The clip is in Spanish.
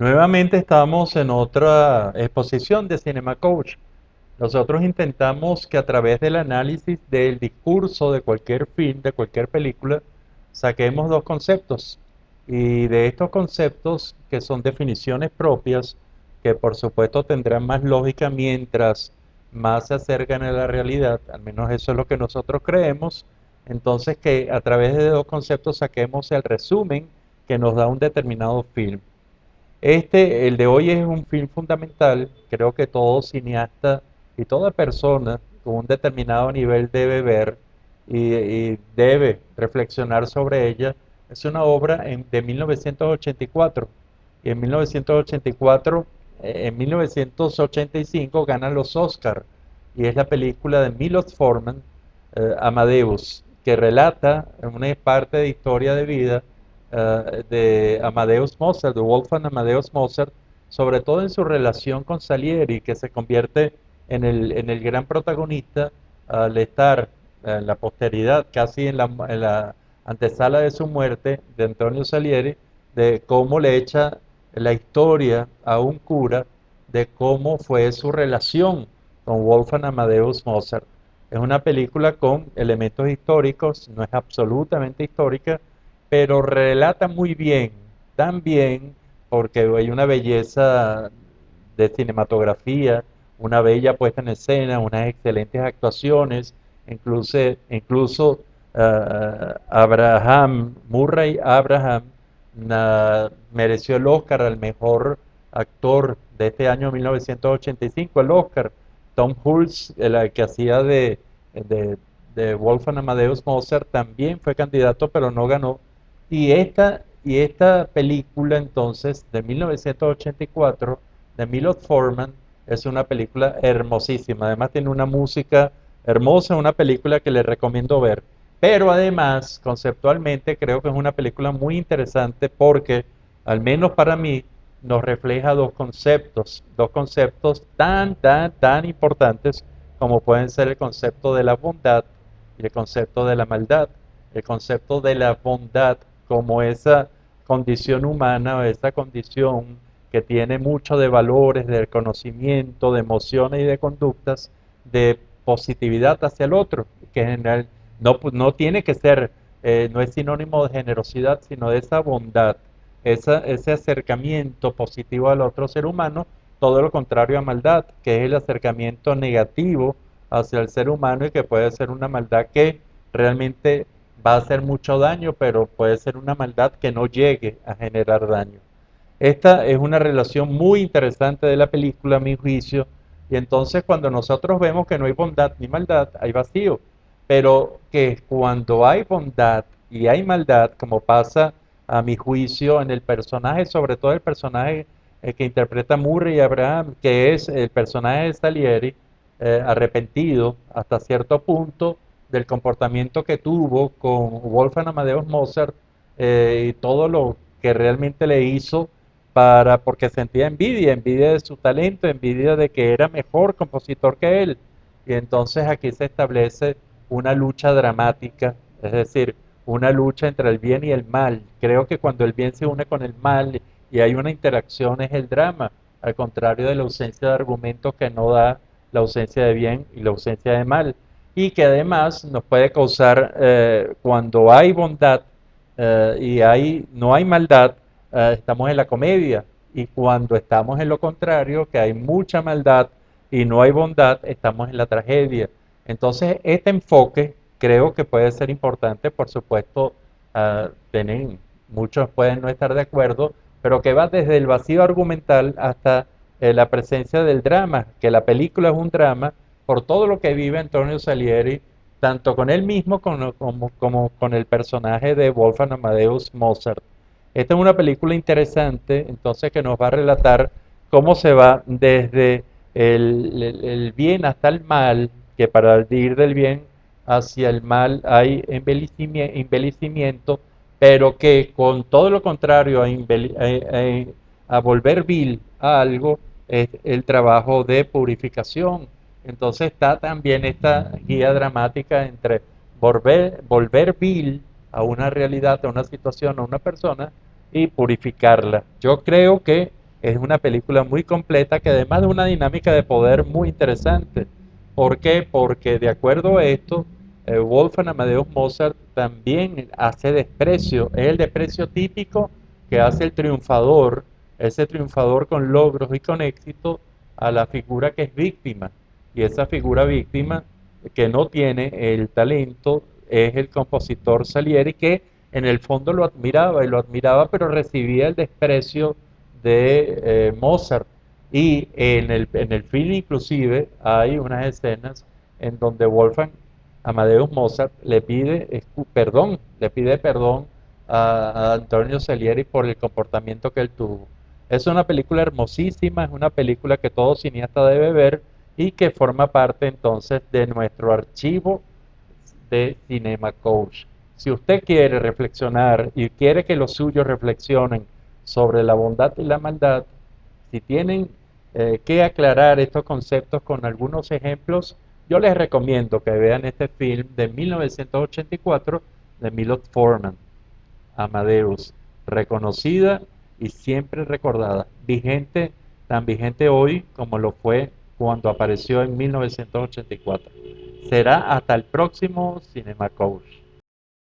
Nuevamente estamos en otra exposición de Cinema Coach. Nosotros intentamos que a través del análisis del discurso de cualquier film, de cualquier película, saquemos dos conceptos. Y de estos conceptos, que son definiciones propias, que por supuesto tendrán más lógica mientras más se acercan a la realidad, al menos eso es lo que nosotros creemos, entonces que a través de dos conceptos saquemos el resumen que nos da un determinado film. El de hoy es un film fundamental. Creo que todo cineasta y toda persona con un determinado nivel debe ver y debe reflexionar sobre ella. Es una obra de 1984. Y en 1984, en 1985 ganan los Oscar. Y es la película de Milos Forman, Amadeus, que relata una parte de historia de vida de Amadeus Mozart, de Wolfgang Amadeus Mozart, sobre todo en su relación con Salieri, que se convierte en el gran protagonista al estar en la posteridad, casi en la antesala de su muerte, de Antonio Salieri, de cómo le echa la historia a un cura de cómo fue su relación con Wolfgang Amadeus Mozart. Es una película con elementos históricos, no es absolutamente histórica, pero relata muy bien, tan bien, porque hay una belleza de cinematografía, una bella puesta en escena, unas excelentes actuaciones, incluso Murray Abraham, mereció el Oscar al mejor actor de este año 1985, el Oscar. Tom Hulce, el que hacía de, de Wolfgang Amadeus Mozart, también fue candidato, pero no ganó. Y esta película entonces de 1984 de Milos Forman es una película hermosísima. Además tiene una música hermosa, una película que les recomiendo ver. Pero además, conceptualmente, creo que es una película muy interesante porque, al menos para mí, nos refleja dos conceptos tan importantes como pueden ser el concepto de la bondad y el concepto de la maldad. El concepto de la bondad como esa condición humana o esa condición que tiene mucho de valores, de conocimiento, de emociones y de conductas, de positividad hacia el otro, que en general no tiene que ser, no es sinónimo de generosidad, sino de esa bondad, ese acercamiento positivo al otro ser humano, todo lo contrario a maldad, que es el acercamiento negativo hacia el ser humano y que puede ser una maldad que realmente va a hacer mucho daño, pero puede ser una maldad que no llegue a generar daño. Esta es una relación muy interesante de la película, a mi juicio, y entonces cuando nosotros vemos que no hay bondad ni maldad, hay vacío, pero que cuando hay bondad y hay maldad, como pasa a mi juicio en el personaje, sobre todo el personaje que interpreta Murray Abraham, que es el personaje de Salieri, arrepentido hasta cierto punto del comportamiento que tuvo con Wolfgang Amadeus Mozart y todo lo que realmente le hizo porque sentía envidia de su talento, envidia de que era mejor compositor que él. Y entonces aquí se establece una lucha dramática, es decir, una lucha entre el bien y el mal. Creo que cuando el bien se une con el mal y hay una interacción es el drama, al contrario de la ausencia de argumentos que no da la ausencia de bien y la ausencia de mal. Y que además nos puede causar, cuando hay bondad no hay maldad, estamos en la comedia. Y cuando estamos en lo contrario, que hay mucha maldad y no hay bondad, estamos en la tragedia. Entonces, este enfoque creo que puede ser importante, por supuesto, muchos pueden no estar de acuerdo, pero que va desde el vacío argumental hasta la presencia del drama, que la película es un drama por todo lo que vive Antonio Salieri, tanto con él mismo como con el personaje de Wolfgang Amadeus Mozart. Esta es una película interesante, entonces, que nos va a relatar cómo se va desde el bien hasta el mal, que para ir del bien hacia el mal hay embelecimiento, pero que con todo lo contrario a volver vil a algo es el trabajo de purificación. Entonces está también esta guía dramática entre volver vil a una realidad, a una situación, a una persona y purificarla. Yo creo que es una película muy completa que además de una dinámica de poder muy interesante. ¿Por qué? Porque de acuerdo a esto, Wolfgang Amadeus Mozart también hace desprecio, es el desprecio típico que hace el triunfador, ese triunfador con logros y con éxito, a la figura que es víctima. Y esa figura víctima que no tiene el talento es el compositor Salieri, que en el fondo lo admiraba y lo admiraba, pero recibía el desprecio de Mozart. Y en el film inclusive hay unas escenas en donde Wolfgang Amadeus Mozart le pide perdón a Antonio Salieri por el comportamiento que él tuvo. Es una película hermosísima, es una película que todo cineasta debe ver y que forma parte entonces de nuestro archivo de Cinema Coach. Si usted quiere reflexionar y quiere que los suyos reflexionen sobre la bondad y la maldad, si tienen que aclarar estos conceptos con algunos ejemplos, yo les recomiendo que vean este film de 1984 de Milot Forman, Amadeus, reconocida y siempre recordada, vigente, tan vigente hoy como lo fue cuando apareció en 1984. Será hasta el próximo Cinema Coach.